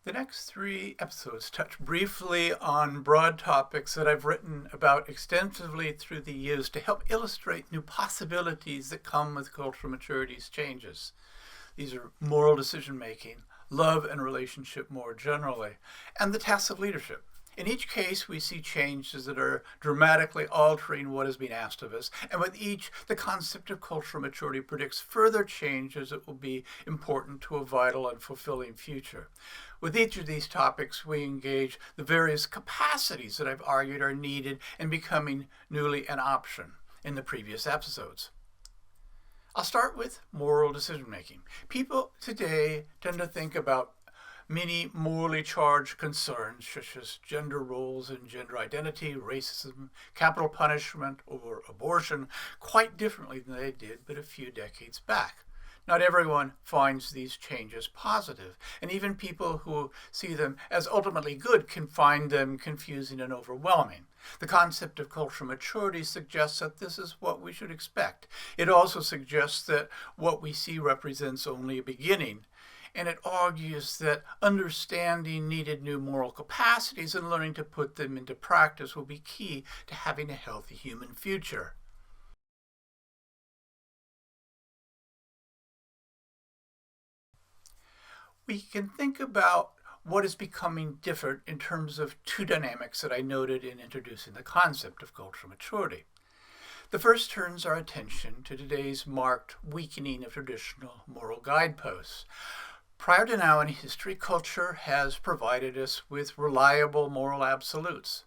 The next 3 episodes touch briefly on broad topics that I've written about extensively through the years to help illustrate new possibilities that come with cultural maturity's changes. These are moral decision making, love and relationship more generally, and the tasks of leadership. In each case, we see changes that are dramatically altering what is being asked of us, and with each, the concept of cultural maturity predicts further changes that will be important to a vital and fulfilling future. With each of these topics, we engage the various capacities that I've argued are needed and becoming newly an option in the previous episodes. I'll start with moral decision making. People today tend to think about many morally charged concerns such as gender roles and gender identity, racism, capital punishment, or abortion quite differently than they did but a few decades back. Not everyone finds these changes positive, and even people who see them as ultimately good can find them confusing and overwhelming. The concept of cultural maturity suggests that this is what we should expect. It also suggests that what we see represents only a beginning, and it argues that understanding needed new moral capacities and learning to put them into practice will be key to having a healthy human future. We can think about what is becoming different in terms of 2 dynamics that I noted in introducing the concept of cultural maturity. The first turns our attention to today's marked weakening of traditional moral guideposts. Prior to now in history, culture has provided us with reliable moral absolutes.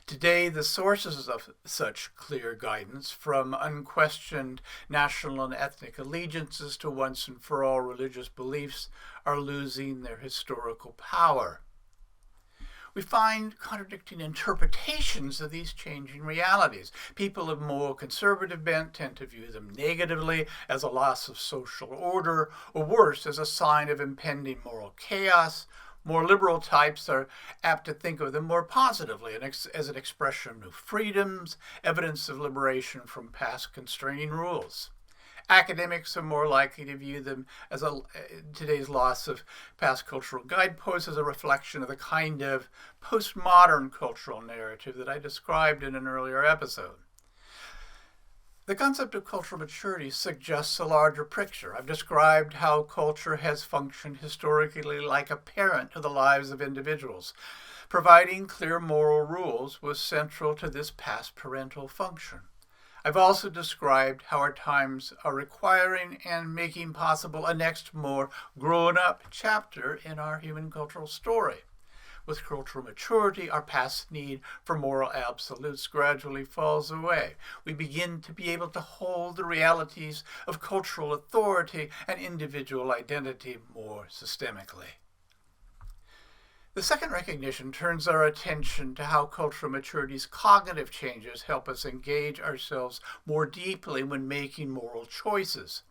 Today, the sources of such clear guidance, from unquestioned national and ethnic allegiances to once and for all religious beliefs, are losing their historical power. We find contradicting interpretations of these changing realities. People of more conservative bent tend to view them negatively as a loss of social order, or worse, as a sign of impending moral chaos. More liberal types are apt to think of them more positively as an expression of new freedoms, evidence of liberation from past constraining rules. Academics are more likely to view them as today's loss of past cultural guideposts as a reflection of the kind of postmodern cultural narrative that I described in an earlier episode. The concept of cultural maturity suggests a larger picture. I've described how culture has functioned historically like a parent to the lives of individuals. Providing clear moral rules was central to this past parental function. I've also described how our times are requiring and making possible a next, more grown-up chapter in our human cultural story. With cultural maturity, our past need for moral absolutes gradually falls away. We begin to be able to hold the realities of cultural authority and individual identity more systemically. The second recognition turns our attention to how cultural maturity's cognitive changes help us engage ourselves more deeply when making moral choices.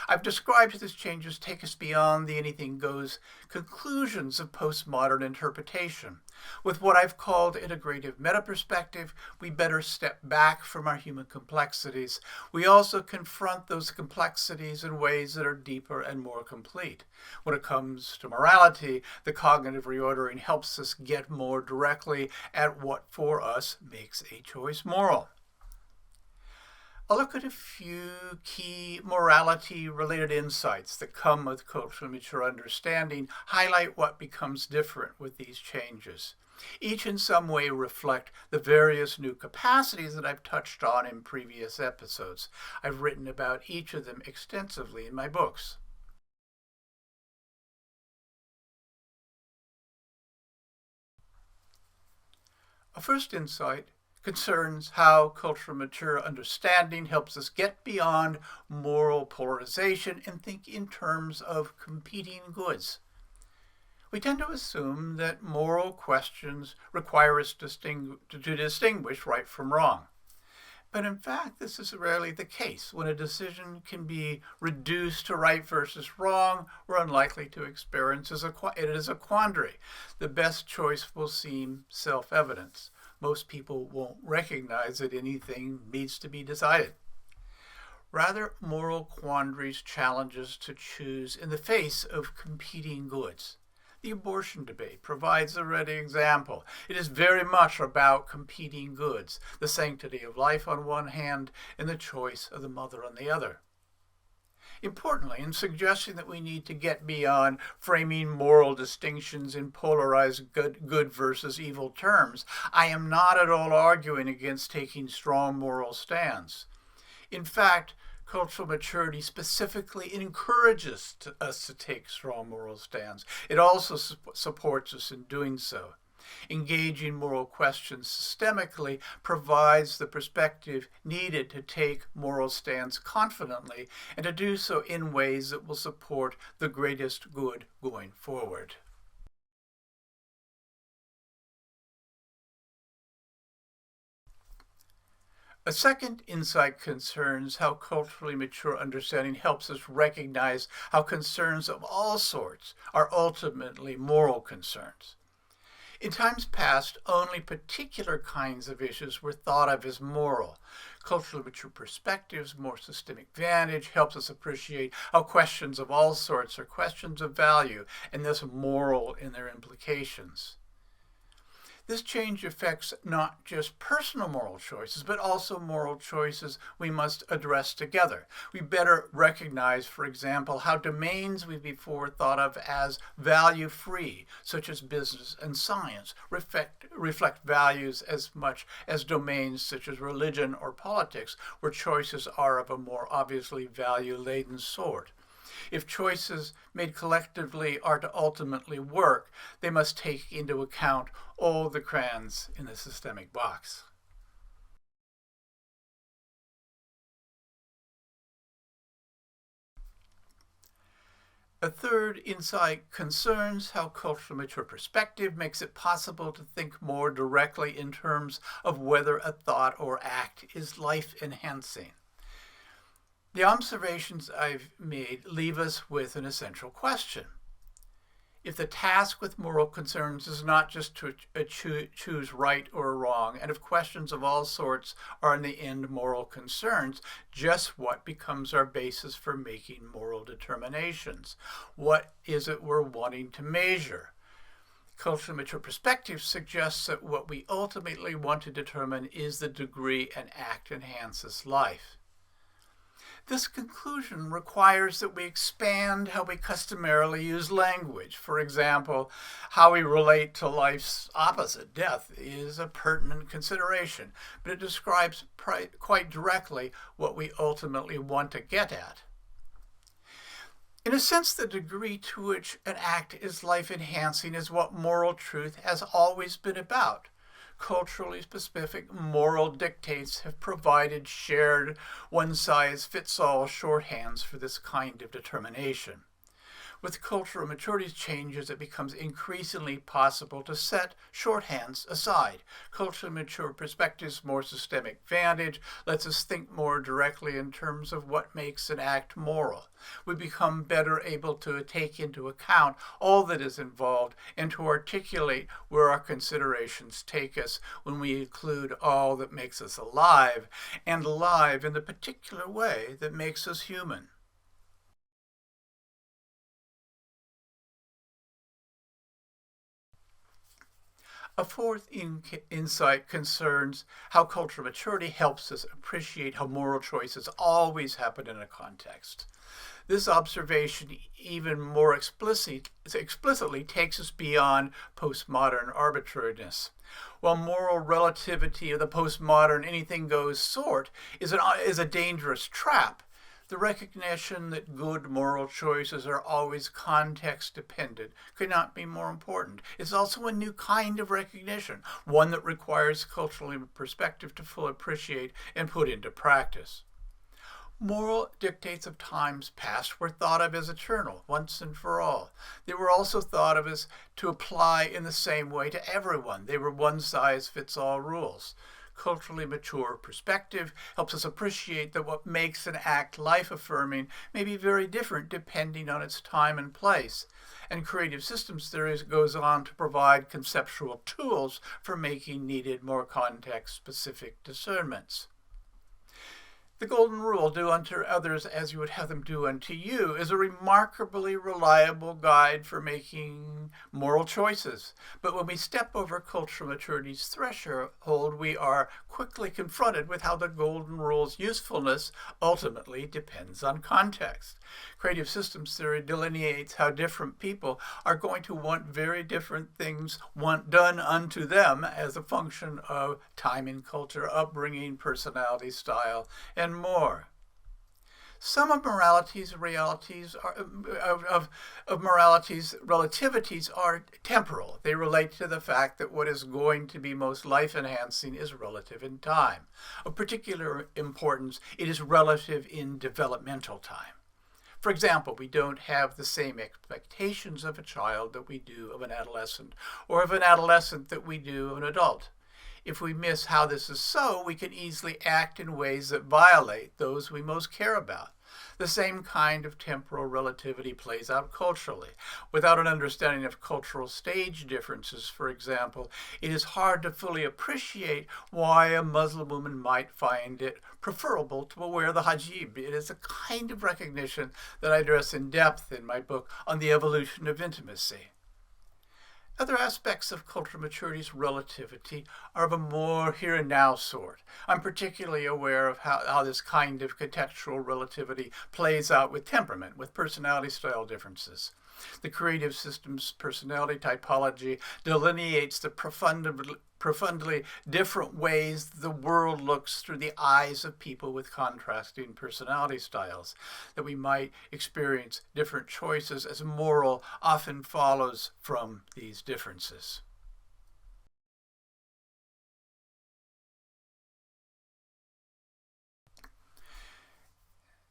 I've described how these changes take us beyond the anything goes conclusions of postmodern interpretation. With what I've called integrative meta-perspective, we better step back from our human complexities. We also confront those complexities in ways that are deeper and more complete. When it comes to morality, the cognitive reordering helps us get more directly at what for us makes a choice moral. I'll look at a few key morality-related insights that come with culturally mature understanding, highlight what becomes different with these changes. Each in some way reflect the various new capacities that I've touched on in previous episodes. I've written about each of them extensively in my books. A first insight concerns how cultural mature understanding helps us get beyond moral polarization and think in terms of competing goods. We tend to assume that moral questions require us to distinguish right from wrong. But in fact, this is rarely the case. When a decision can be reduced to right versus wrong, we're unlikely to experience it as a quandary. The best choice will seem self-evident. Most people won't recognize that anything needs to be decided. Rather, moral quandaries challenge us to choose in the face of competing goods. The abortion debate provides a ready example. It is very much about competing goods, the sanctity of life on one hand and the choice of the mother on the other. Importantly, in suggesting that we need to get beyond framing moral distinctions in polarized good versus evil terms, I am not at all arguing against taking strong moral stands. In fact, cultural maturity specifically encourages us to take strong moral stands. It also supports us in doing so. Engaging moral questions systemically provides the perspective needed to take moral stands confidently and to do so in ways that will support the greatest good going forward. A second insight concerns how culturally mature understanding helps us recognize how concerns of all sorts are ultimately moral concerns. In times past, only particular kinds of issues were thought of as moral. Culturally mature perspectives, more systemic vantage, helps us appreciate how questions of all sorts are questions of value and thus moral in their implications. This change affects not just personal moral choices, but also moral choices we must address together. We better recognize, for example, how domains we before thought of as value-free, such as business and science, reflect values as much as domains such as religion or politics, where choices are of a more obviously value-laden sort. If choices made collectively are to ultimately work, they must take into account all the crayons in the systemic box. A third insight concerns how culturally mature perspective makes it possible to think more directly in terms of whether a thought or act is life-enhancing. The observations I've made leave us with an essential question. If the task with moral concerns is not just to choose right or wrong, and if questions of all sorts are in the end moral concerns, just what becomes our basis for making moral determinations? What is it we're wanting to measure? Culturally mature perspective suggests that what we ultimately want to determine is the degree an act enhances life. This conclusion requires that we expand how we customarily use language. For example, how we relate to life's opposite, death, is a pertinent consideration, but it describes quite directly what we ultimately want to get at. In a sense, the degree to which an act is life-enhancing is what moral truth has always been about. Culturally specific moral dictates have provided shared one-size-fits-all shorthands for this kind of determination. With cultural maturity changes, it becomes increasingly possible to set shorthands aside. Culturally mature perspectives, more systemic vantage, lets us think more directly in terms of what makes an act moral. We become better able to take into account all that is involved and to articulate where our considerations take us when we include all that makes us alive, and alive in the particular way that makes us human. A fourth insight concerns how cultural maturity helps us appreciate how moral choices always happen in a context. This observation even more explicitly takes us beyond postmodern arbitrariness. While moral relativity of the postmodern anything-goes sort is a dangerous trap, the recognition that good moral choices are always context-dependent could not be more important. It's also a new kind of recognition, one that requires cultural perspective to fully appreciate and put into practice. Moral dictates of times past were thought of as eternal, once and for all. They were also thought of as to apply in the same way to everyone. They were one-size-fits-all rules. Culturally mature perspective helps us appreciate that what makes an act life-affirming may be very different depending on its time and place. And creative systems theory goes on to provide conceptual tools for making needed, more context-specific discernments. The golden rule, do unto others as you would have them do unto you, is a remarkably reliable guide for making moral choices. But when we step over cultural maturity's threshold, we are quickly confronted with how the golden rule's usefulness ultimately depends on context. Creative systems theory delineates how different people are going to want very different things done unto them as a function of time and culture, upbringing, personality, style, and more. Some of morality's relativities are temporal. They relate to the fact that what is going to be most life-enhancing is relative in time. Of particular importance, it is relative in developmental time. For example, we don't have the same expectations of a child that we do of an adolescent, or of an adolescent that we do of an adult. If we miss how this is so, we can easily act in ways that violate those we most care about. The same kind of temporal relativity plays out culturally. Without an understanding of cultural stage differences, for example, it is hard to fully appreciate why a Muslim woman might find it preferable to wear the hijab. It is a kind of recognition that I address in depth in my book on the evolution of intimacy. Other aspects of cultural maturity's relativity are of a more here and now sort. I'm particularly aware of how this kind of contextual relativity plays out with temperament, with personality style differences. The creative system's personality typology delineates the profoundly different ways the world looks through the eyes of people with contrasting personality styles. That we might experience different choices as moral often follows from these differences.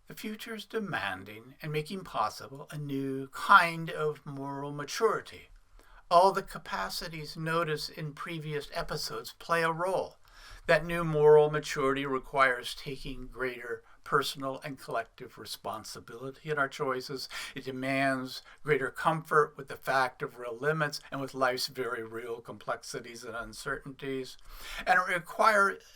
The future is demanding and making possible a new kind of moral maturity. All the capacities noticed in previous episodes play a role. That new moral maturity requires taking greater personal and collective responsibility in our choices. It demands greater comfort with the fact of real limits and with life's very real complexities and uncertainties. And it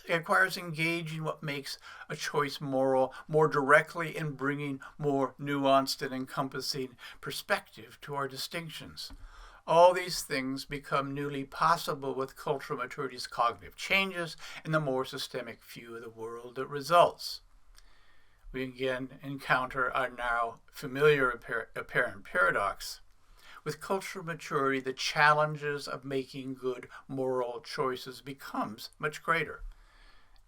requires engaging what makes a choice moral more directly in bringing more nuanced and encompassing perspective to our distinctions. All these things become newly possible with cultural maturity's cognitive changes and the more systemic view of the world that results. We again encounter our now familiar apparent paradox. With cultural maturity, the challenges of making good moral choices becomes much greater.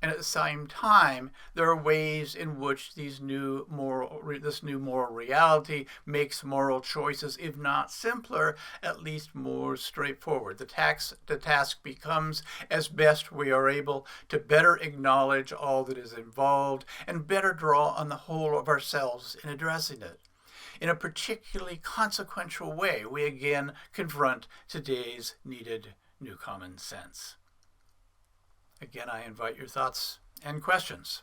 And at the same time, there are ways in which this new moral reality makes moral choices, if not simpler, at least more straightforward. The task becomes, as best we are able, to better acknowledge all that is involved and better draw on the whole of ourselves in addressing it. In a particularly consequential way, we again confront today's needed new common sense. Again, I invite your thoughts and questions.